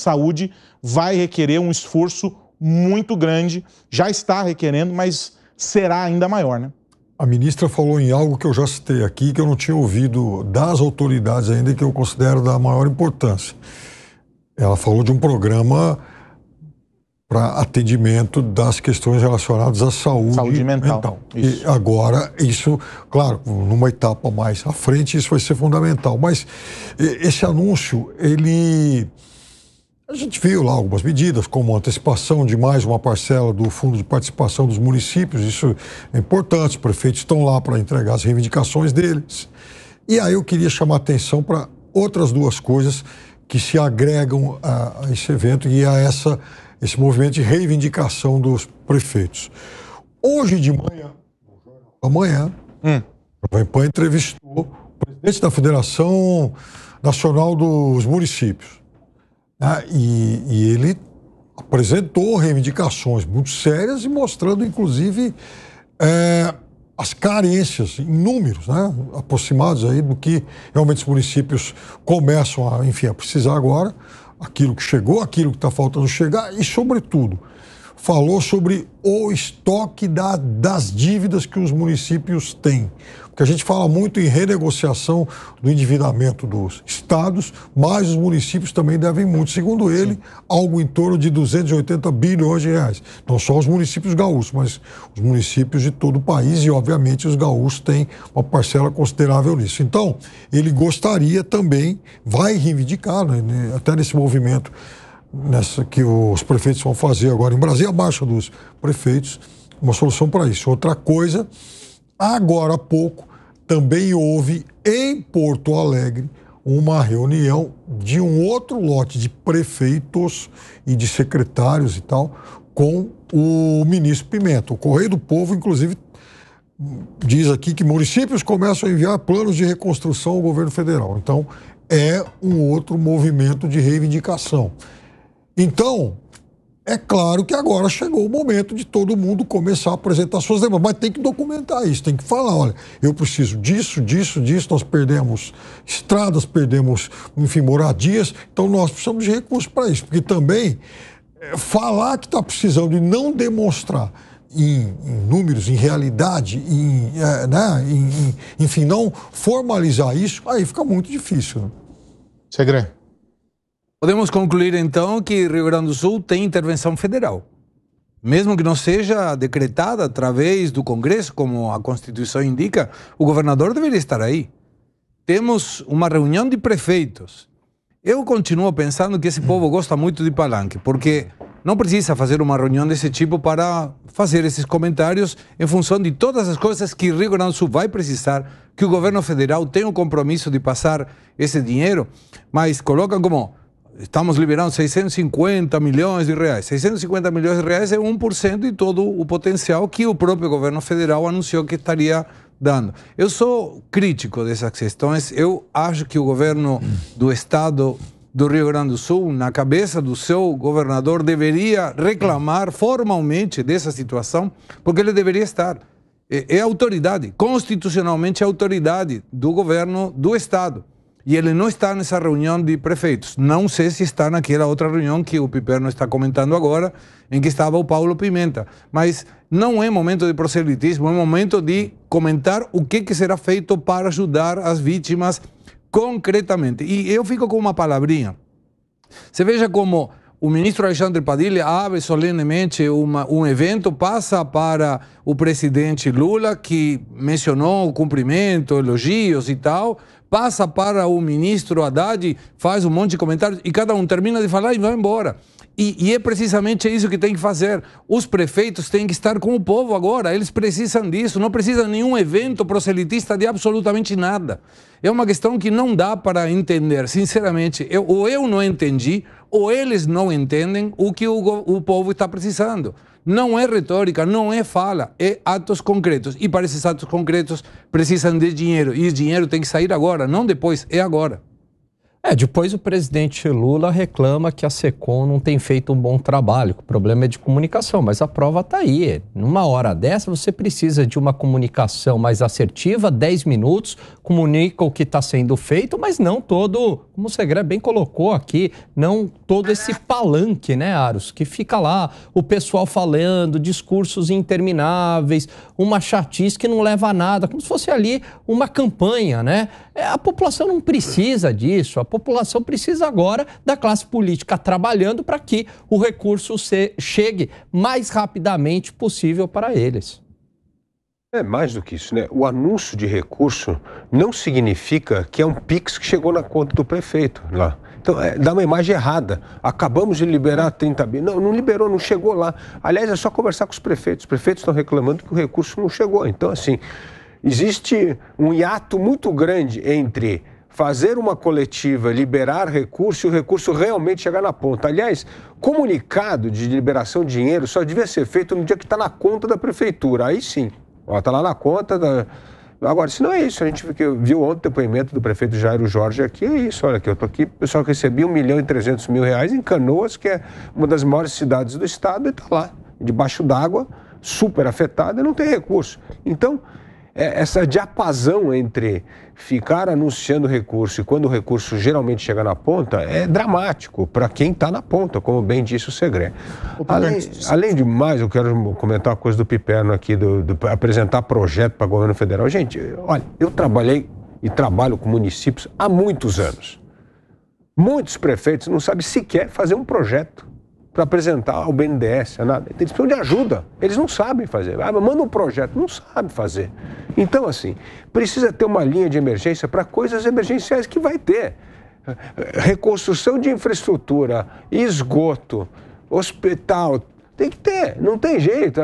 saúde vai requerer um esforço muito grande, já está requerendo, mas será ainda maior, né? A ministra falou em algo que eu já citei aqui, que eu não tinha ouvido das autoridades ainda, que eu considero da maior importância. Ela falou de um programa para atendimento das questões relacionadas à saúde mental. E agora, isso, claro, numa etapa mais à frente, isso vai ser fundamental. Mas esse anúncio, a gente viu lá algumas medidas, como a antecipação de mais uma parcela do Fundo de Participação dos Municípios, isso é importante, os prefeitos estão lá para entregar as reivindicações deles. E aí eu queria chamar a atenção para outras duas coisas que se agregam a esse evento e a esse movimento de reivindicação dos prefeitos. Hoje de manhã, a Jovem entrevistou o presidente da Federação Nacional dos Municípios. E ele apresentou reivindicações muito sérias e mostrando, inclusive, as carências em números, né, aproximados aí do que realmente os municípios começam a precisar agora, aquilo que chegou, aquilo que está faltando chegar e, sobretudo, falou sobre o estoque das dívidas que os municípios têm. Porque a gente fala muito em renegociação do endividamento dos estados, mas os municípios também devem muito. Segundo ele, algo em torno de 280 bilhões de reais. Não só os municípios gaúchos, mas os municípios de todo o país e, obviamente, os gaúchos têm uma parcela considerável nisso. Então, ele gostaria também, vai reivindicar, né, até nesse movimento que os prefeitos vão fazer agora em Brasília, a marcha dos prefeitos, uma solução para isso. Outra coisa, agora há pouco, também houve em Porto Alegre uma reunião de um outro lote de prefeitos e de secretários e tal, com o ministro Pimenta. O Correio do Povo, inclusive, diz aqui que municípios começam a enviar planos de reconstrução ao governo federal. Então, é um outro movimento de reivindicação. Então, é claro que agora chegou o momento de todo mundo começar a apresentar suas demandas, mas tem que documentar isso, tem que falar, olha, eu preciso disso, nós perdemos estradas, perdemos, enfim, moradias, então nós precisamos de recursos para isso, porque também falar que está precisando e não demonstrar em números, em realidade, enfim, não formalizar isso, aí fica muito difícil. Né? Segre. Podemos concluir, então, que Rio Grande do Sul tem intervenção federal. Mesmo que não seja decretada através do Congresso, como a Constituição indica, o governador deveria estar aí. Temos uma reunião de prefeitos. Eu continuo pensando que esse povo gosta muito de palanque, porque não precisa fazer uma reunião desse tipo para fazer esses comentários em função de todas as coisas que Rio Grande do Sul vai precisar, que o governo federal tem o compromisso de passar esse dinheiro, mas colocam como... Estamos liberando 650 milhões de reais. 650 milhões de reais é 1% de todo o potencial que o próprio governo federal anunciou que estaria dando. Eu sou crítico dessas questões. Eu acho que o governo do estado do Rio Grande do Sul, na cabeça do seu governador, deveria reclamar formalmente dessa situação, porque ele deveria estar. É autoridade, constitucionalmente é autoridade do governo do estado. E ele não está nessa reunião de prefeitos. Não sei se está naquela outra reunião que o Piperno está comentando agora, em que estava o Paulo Pimenta. Mas não é momento de proselitismo, é momento de comentar o que será feito para ajudar as vítimas concretamente. E eu fico com uma palavrinha. Você veja como o ministro Alexandre Padilha abre solenemente um evento, passa para o presidente Lula, que mencionou o cumprimento, elogios e tal, passa para o ministro Haddad, faz um monte de comentários e cada um termina de falar e vai embora. E é precisamente isso que tem que fazer. Os prefeitos têm que estar com o povo agora, eles precisam disso, não precisam de nenhum evento proselitista de absolutamente nada. É uma questão que não dá para entender, sinceramente. Ou eu não entendi, ou eles não entendem o que o povo está precisando. Não é retórica, não é fala, é atos concretos. E para esses atos concretos precisam de dinheiro. E o dinheiro tem que sair agora, não depois, é agora. Depois o presidente Lula reclama que a SECOM não tem feito um bom trabalho, que o problema é de comunicação, mas a prova está aí. Numa hora dessa, você precisa de uma comunicação mais assertiva, 10 minutos, comunica o que está sendo feito, mas não todo, como o Segré bem colocou aqui, não todo esse palanque, né, Aros, que fica lá, o pessoal falando, discursos intermináveis, uma chatice que não leva a nada, como se fosse ali uma campanha, né? A população não precisa disso, a população precisa agora da classe política trabalhando para que o recurso chegue mais rapidamente possível para eles. É mais do que isso, né? O anúncio de recurso não significa que é um Pix que chegou na conta do prefeito lá. Então, dá uma imagem errada. Acabamos de liberar 30 bi. Não, não liberou, não chegou lá. Aliás, é só conversar com os prefeitos. Os prefeitos estão reclamando que o recurso não chegou. Então, assim, existe um hiato muito grande entre fazer uma coletiva, liberar recurso e o recurso realmente chegar na ponta. Aliás, comunicado de liberação de dinheiro só devia ser feito no dia que está na conta da prefeitura. Aí sim, está lá na conta da... Agora, se não é isso, a gente viu ontem o depoimento do prefeito Jairo Jorge aqui, é isso, olha aqui, eu estou aqui, o pessoal recebia R$1.300.000 em Canoas, que é uma das maiores cidades do estado, e está lá, debaixo d'água, super afetada, e não tem recurso. Então, essa diapasão entre ficar anunciando recurso e quando o recurso geralmente chega na ponta é dramático para quem está na ponta, como bem disse o Segré. Além de mais, eu quero comentar uma coisa do Piperno aqui, do apresentar projeto para o governo federal. Gente, olha, eu trabalhei e trabalho com municípios há muitos anos. Muitos prefeitos não sabem sequer fazer um projeto para apresentar ao BNDES, nada. Eles precisam de ajuda, eles não sabem fazer. Manda um projeto, não sabe fazer. Então, assim, precisa ter uma linha de emergência para coisas emergenciais que vai ter. Reconstrução de infraestrutura, esgoto, hospital, tem que ter, não tem jeito,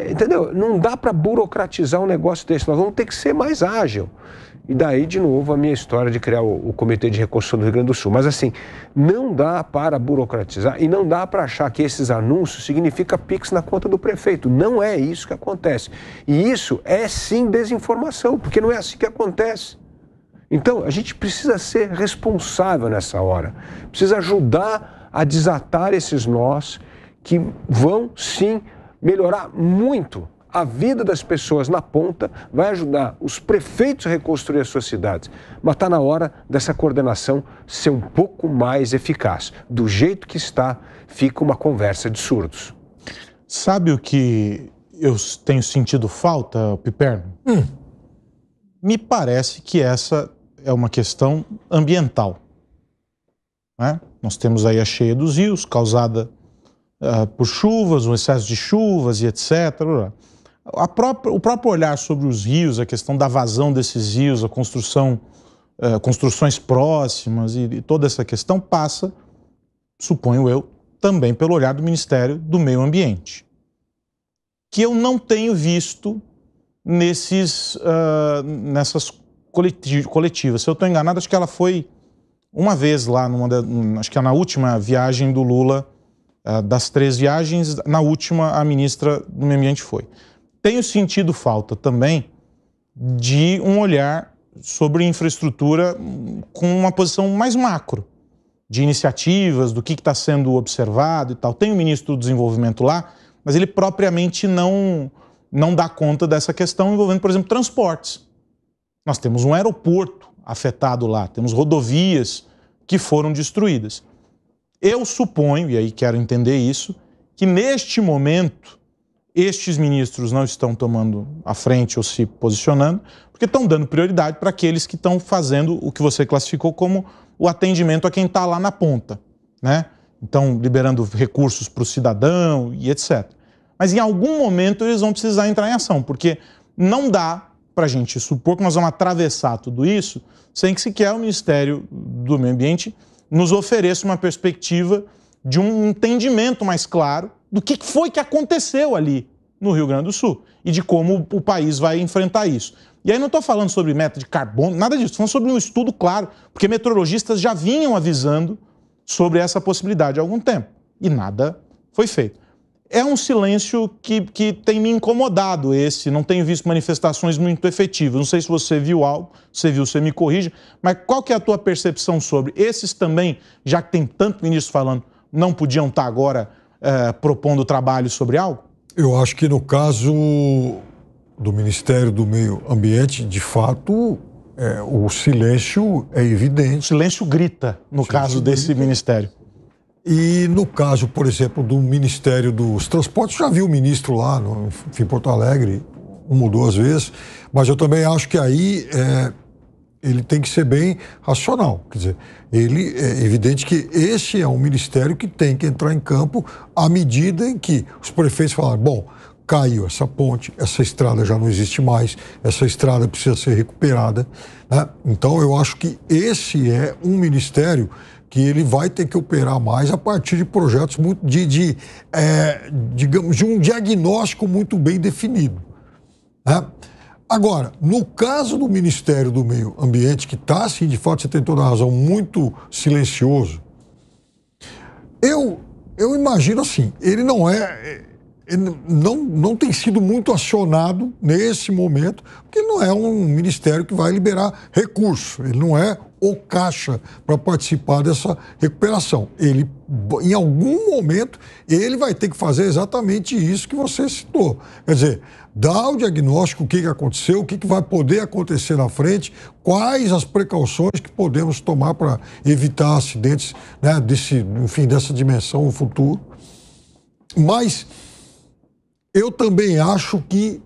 entendeu? Não dá para burocratizar um negócio desse, nós vamos ter que ser mais ágil. E daí, de novo, a minha história de criar o Comitê de Reconstrução do Rio Grande do Sul. Mas, assim, não dá para burocratizar e não dá para achar que esses anúncios significam Pix na conta do prefeito. Não é isso que acontece. E isso é, sim, desinformação, porque não é assim que acontece. Então, a gente precisa ser responsável nessa hora. Precisa ajudar a desatar esses nós que vão, sim, melhorar muito a vida das pessoas na ponta, vai ajudar os prefeitos a reconstruir as suas cidades. Mas está na hora dessa coordenação ser um pouco mais eficaz. Do jeito que está, fica uma conversa de surdos. Sabe o que eu tenho sentido falta, Piperno? Me parece que essa é uma questão ambiental, né? Nós temos aí a cheia dos rios, causada por chuvas, o excesso de chuvas e etc. O próprio olhar sobre os rios, a questão da vazão desses rios, a construções próximas e toda essa questão passa, suponho eu, também pelo olhar do Ministério do Meio Ambiente, que eu não tenho visto nessas coletivas. Se eu estou enganado, acho que ela foi uma vez lá, acho que é na última viagem do Lula, das 3 viagens, na última a ministra do Meio Ambiente foi. Tenho sentido falta também de um olhar sobre infraestrutura com uma posição mais macro, de iniciativas, do que está sendo observado e tal. Tem o ministro do Desenvolvimento lá, mas ele propriamente não dá conta dessa questão envolvendo, por exemplo, transportes. Nós temos um aeroporto afetado lá, temos rodovias que foram destruídas. Eu suponho, e aí quero entender isso, que neste momento estes ministros não estão tomando a frente ou se posicionando, porque estão dando prioridade para aqueles que estão fazendo o que você classificou como o atendimento a quem está lá na ponta, né? Então, liberando recursos para o cidadão e etc. Mas em algum momento eles vão precisar entrar em ação, porque não dá para a gente supor que nós vamos atravessar tudo isso sem que sequer o Ministério do Meio Ambiente nos ofereça uma perspectiva de um entendimento mais claro do que foi que aconteceu ali no Rio Grande do Sul e de como o país vai enfrentar isso. E aí não estou falando sobre meta de carbono, nada disso, estou falando sobre um estudo claro, porque meteorologistas já vinham avisando sobre essa possibilidade há algum tempo e nada foi feito. É um silêncio que tem me incomodado não tenho visto manifestações muito efetivas. Não sei se você viu algo, você me corrija, mas qual que é a tua percepção sobre esses também, já que tem tanto ministro falando, não podiam estar agora propondo trabalho sobre algo? Eu acho que no caso do Ministério do Meio Ambiente, de fato, o silêncio é evidente. O silêncio grita no caso desse ministério. E no caso, por exemplo, do Ministério dos Transportes, já vi o ministro lá em Porto Alegre, uma ou duas vezes, mas eu também acho que aí ele tem que ser bem racional. Quer dizer, é evidente que esse é um ministério que tem que entrar em campo à medida em que os prefeitos falam, bom, caiu essa ponte, essa estrada já não existe mais, essa estrada precisa ser recuperada, né? Então eu acho que esse é um ministério que ele vai ter que operar mais a partir de projetos muito digamos, de um diagnóstico muito bem definido, né? Agora, no caso do Ministério do Meio Ambiente, que está, assim, de fato, você tem toda a razão, muito silencioso, eu imagino assim, ele não tem sido muito acionado nesse momento, porque ele não é um ministério que vai liberar recursos, ele não é o caixa para participar dessa recuperação. Ele, em algum momento, ele vai ter que fazer exatamente isso que você citou. Quer dizer, dar o diagnóstico, o que aconteceu, o que vai poder acontecer na frente, quais as precauções que podemos tomar para evitar acidentes, né, dessa dimensão no futuro. Mas eu também acho que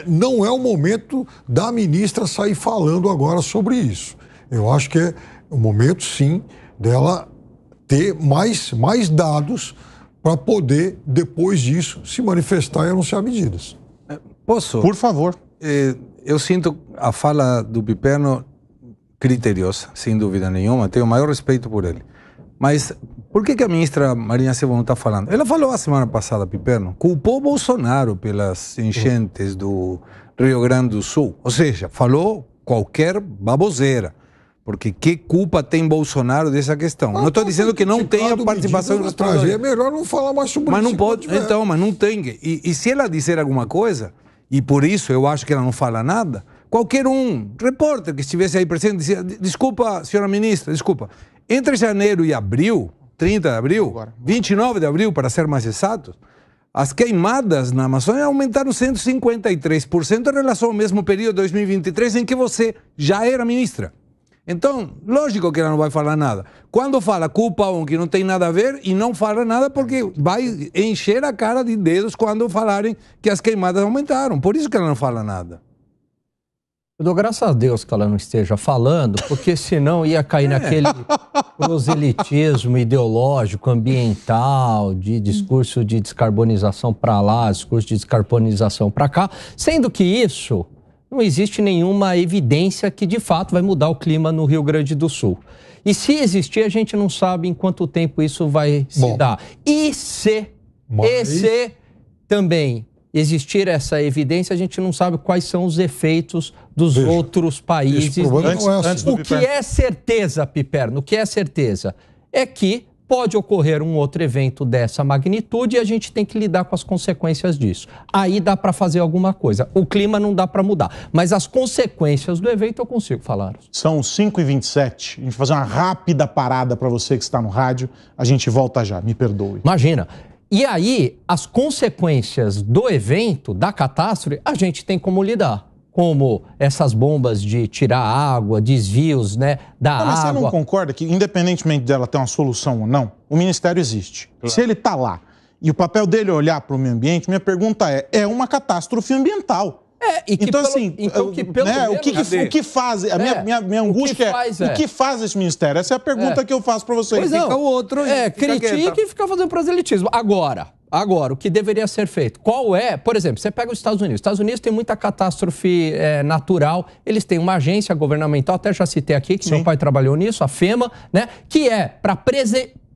não é o momento da ministra sair falando agora sobre isso. Eu acho que é o momento, sim, dela ter mais dados para poder, depois disso, se manifestar e anunciar medidas. Posso? Por favor. Eu sinto a fala do Piperno criteriosa, sem dúvida nenhuma, tenho o maior respeito por ele. Mas por que a ministra Marina Silva não está falando? Ela falou a semana passada, Piperno, culpou Bolsonaro pelas enchentes do Rio Grande do Sul. Ou seja, falou qualquer baboseira. Porque que culpa tem Bolsonaro dessa questão? Não estou dizendo que não tenha participação no estrangeiro. É melhor não falar mais sobre isso. Mas não pode. Então, mas não tem. E se ela disser alguma coisa, e por isso eu acho que ela não fala nada, qualquer repórter que estivesse aí presente dizia, desculpa, senhora ministra, desculpa. Entre janeiro e abril, 30 de abril, 29 de abril, para ser mais exatos, as queimadas na Amazônia aumentaram 153% em relação ao mesmo período de 2023 em que você já era ministra. Então, lógico que ela não vai falar nada. Quando fala, culpa que não tem nada a ver e não fala nada porque vai encher a cara de dedos quando falarem que as queimadas aumentaram. Por isso que ela não fala nada. Eu dou graças a Deus que ela não esteja falando, porque senão ia cair naquele proselitismo ideológico, ambiental, de discurso de descarbonização para lá, discurso de descarbonização para cá, sendo que isso não existe nenhuma evidência que de fato vai mudar o clima no Rio Grande do Sul. E se existir, a gente não sabe em quanto tempo isso vai se dar. E se também existir essa evidência, a gente não sabe quais são os efeitos dos outros países. O que é certeza, Piperno, o que é certeza é que pode ocorrer um outro evento dessa magnitude e a gente tem que lidar com as consequências disso. Aí dá para fazer alguma coisa. O clima não dá para mudar, mas as consequências do evento eu consigo falar. São 5h27. A gente vai fazer uma rápida parada para você que está no rádio. A gente volta já, me perdoe. Imagina. E aí, as consequências do evento, da catástrofe, a gente tem como lidar. Como essas bombas de tirar água, desvios, né, da água. Mas você não concorda que, independentemente dela ter uma solução ou não, o Ministério existe. Claro. Se ele está lá e o papel dele é olhar para o meio ambiente, minha pergunta é uma catástrofe ambiental. Então, o que faz? A minha angústia o que faz esse ministério? Essa é a pergunta que eu faço para vocês. Pois não. Fica o outro. Critica e fica fazendo proselitismo. Agora, o que deveria ser feito? Qual é? Por exemplo, você pega os Estados Unidos. Os Estados Unidos tem muita catástrofe natural. Eles têm uma agência governamental, até já citei aqui, que meu pai trabalhou nisso, a FEMA, né? Que é para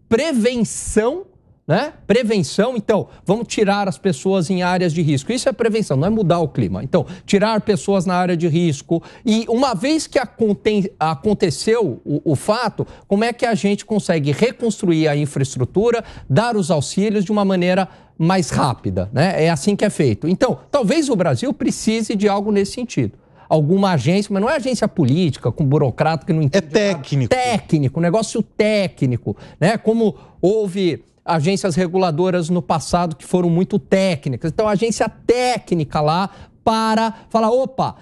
prevenção, né? Prevenção, então, vamos tirar as pessoas em áreas de risco. Isso é prevenção, não é mudar o clima. Então, tirar pessoas na área de risco. E uma vez que aconteceu o fato, como é que a gente consegue reconstruir a infraestrutura, dar os auxílios de uma maneira mais rápida, né? É assim que é feito. Então, talvez o Brasil precise de algo nesse sentido. Alguma agência, mas não é agência política, com burocrata que não entende. É técnico. Técnico, negócio técnico, né? Como houve agências reguladoras no passado que foram muito técnicas. Então, agência técnica lá para falar, opa,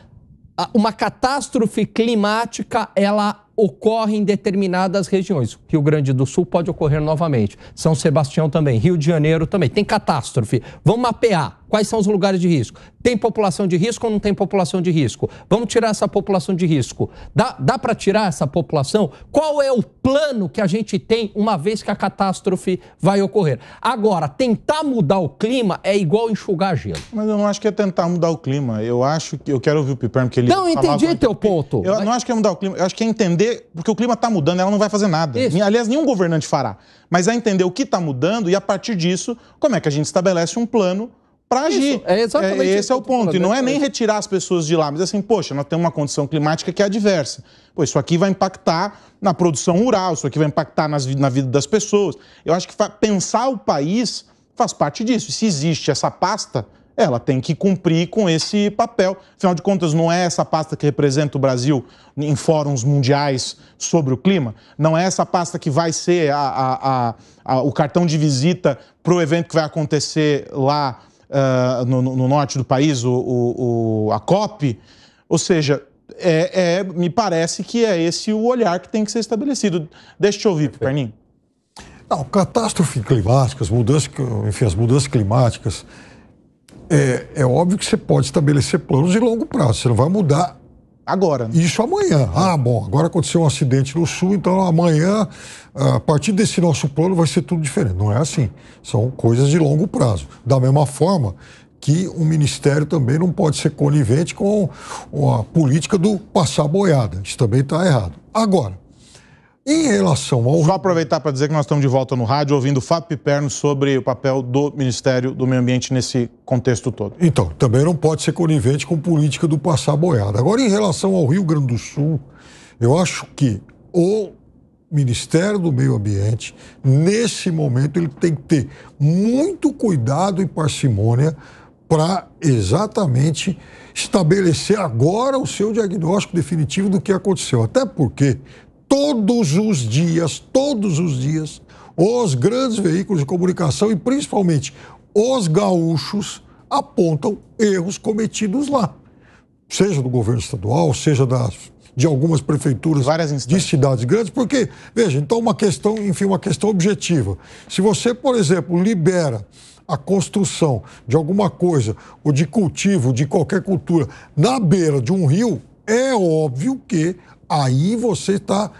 uma catástrofe climática, ela ocorre em determinadas regiões. Rio Grande do Sul pode ocorrer novamente. São Sebastião também. Rio de Janeiro também. Tem catástrofe. Vamos mapear quais são os lugares de risco. Tem população de risco ou não tem população de risco? Vamos tirar essa população de risco. Dá para tirar essa população? Qual é o plano que a gente tem uma vez que a catástrofe vai ocorrer? Agora, tentar mudar o clima é igual enxugar gelo. Mas eu não acho que é tentar mudar o clima. Eu acho que... Eu quero ouvir o Piperno, porque ele... Não, entendi teu ponto. Eu não acho que é mudar o clima. Eu acho que é entender... Porque o clima está mudando, ela não vai fazer nada. Isso. Aliás, nenhum governante fará. Mas é entender o que está mudando e, a partir disso, como é que a gente estabelece um plano para agir. Isso, é exatamente esse é o ponto. E não é nem isso. Retirar as pessoas de lá, mas assim, poxa, nós temos uma condição climática que é adversa. Pô, isso aqui vai impactar na produção rural, isso aqui vai impactar na vida das pessoas. Eu acho que pensar o país faz parte disso. E se existe essa pasta, ela tem que cumprir com esse papel. Afinal de contas, não é essa pasta que representa o Brasil em fóruns mundiais sobre o clima? Não é essa pasta que vai ser o cartão de visita para o evento que vai acontecer lá no norte do país, a COP? Ou seja, me parece que é esse o olhar que tem que ser estabelecido. Deixa eu te ouvir, Piperninho. Não, catástrofe climática, as mudanças climáticas, é óbvio que você pode estabelecer planos de longo prazo. Você não vai mudar agora, né? Isso amanhã. Bom, agora aconteceu um acidente no Sul, então amanhã, a partir desse nosso plano, vai ser tudo diferente. Não é assim. São coisas de longo prazo. Da mesma forma que o Ministério também não pode ser conivente com a política do passar boiada. Isso também está errado. Agora, em relação ao... Só aproveitar para dizer que nós estamos de volta no rádio ouvindo o Fábio Piperno sobre o papel do Ministério do Meio Ambiente nesse contexto todo. Então, também não pode ser conivente com política do passar boiada. Agora, em relação ao Rio Grande do Sul, eu acho que o Ministério do Meio Ambiente, nesse momento, ele tem que ter muito cuidado e parcimônia para exatamente estabelecer agora o seu diagnóstico definitivo do que aconteceu. Até porque todos os dias, os grandes veículos de comunicação e principalmente os gaúchos apontam erros cometidos lá. Seja do governo estadual, seja de algumas prefeituras de cidades grandes, porque, veja, então uma questão objetiva. Se você, por exemplo, libera a construção de alguma coisa, ou de cultivo, de qualquer cultura, na beira de um rio, é óbvio que aí você está,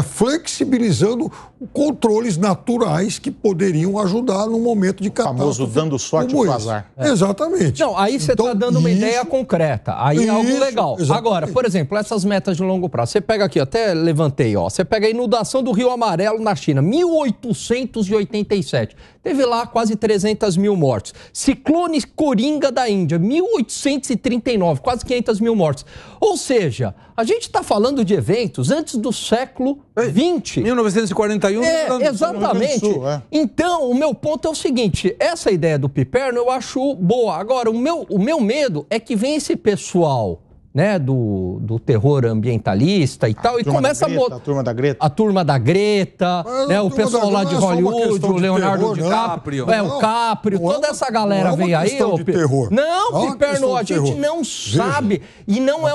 flexibilizando controles naturais que poderiam ajudar no momento de catástrofe. O famoso dando sorte pro azar. Exatamente. Não, aí você está dando uma ideia concreta. Aí é algo legal. Exatamente. Agora, por exemplo, essas metas de longo prazo. Você pega aqui, até levantei, ó. Você pega a inundação do Rio Amarelo na China, 1887. Teve lá quase 300 mil mortes. Ciclone Coringa da Índia, 1839, quase 500 mil mortes. Ou seja, a gente está falando de eventos antes do século XX. 1941. Exatamente. Então, o meu ponto é o seguinte, essa ideia do Piperno eu acho boa. Agora, o meu medo é que vem esse pessoal, né, do terror ambientalista e tal, e começa a botar... A turma da Greta. A turma da Greta, né, o pessoal lá de Hollywood, o Leonardo DiCaprio, o Caprio, toda essa galera vem aí... Não, Piperno, a gente não sabe. E não é...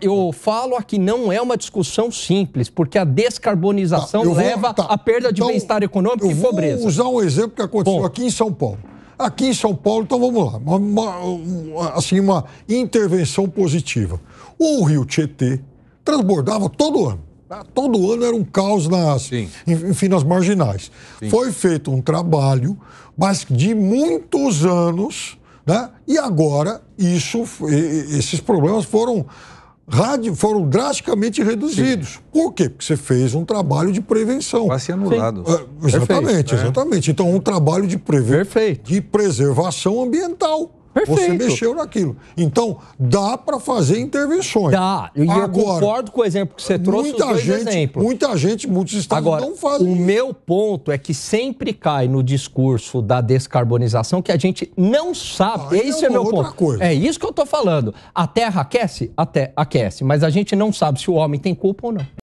Eu falo aqui, não é uma discussão simples, porque a descarbonização leva à perda de bem-estar econômico e pobreza. Vou usar um exemplo que aconteceu aqui em São Paulo. Aqui em São Paulo, então vamos lá, uma intervenção positiva. O Rio Tietê transbordava todo ano. Todo ano era um caos nas marginais. Sim. Foi feito um trabalho, mas de muitos anos, né? E agora esses problemas foram foram drasticamente reduzidos. Sim. Por quê? Porque você fez um trabalho de prevenção. Quase anulados. Exatamente, exatamente. Então, um trabalho de preservação ambiental. Perfeito. Você mexeu naquilo. Então, dá para fazer intervenções. Dá. E eu concordo com o exemplo que você trouxe, os dois exemplos. Muitos estados não fazem isso. O meu ponto é que sempre cai no discurso da descarbonização que a gente não sabe. Esse é meu ponto. Coisa. É isso que eu estou falando. A Terra aquece? Até aquece. Mas a gente não sabe se o homem tem culpa ou não.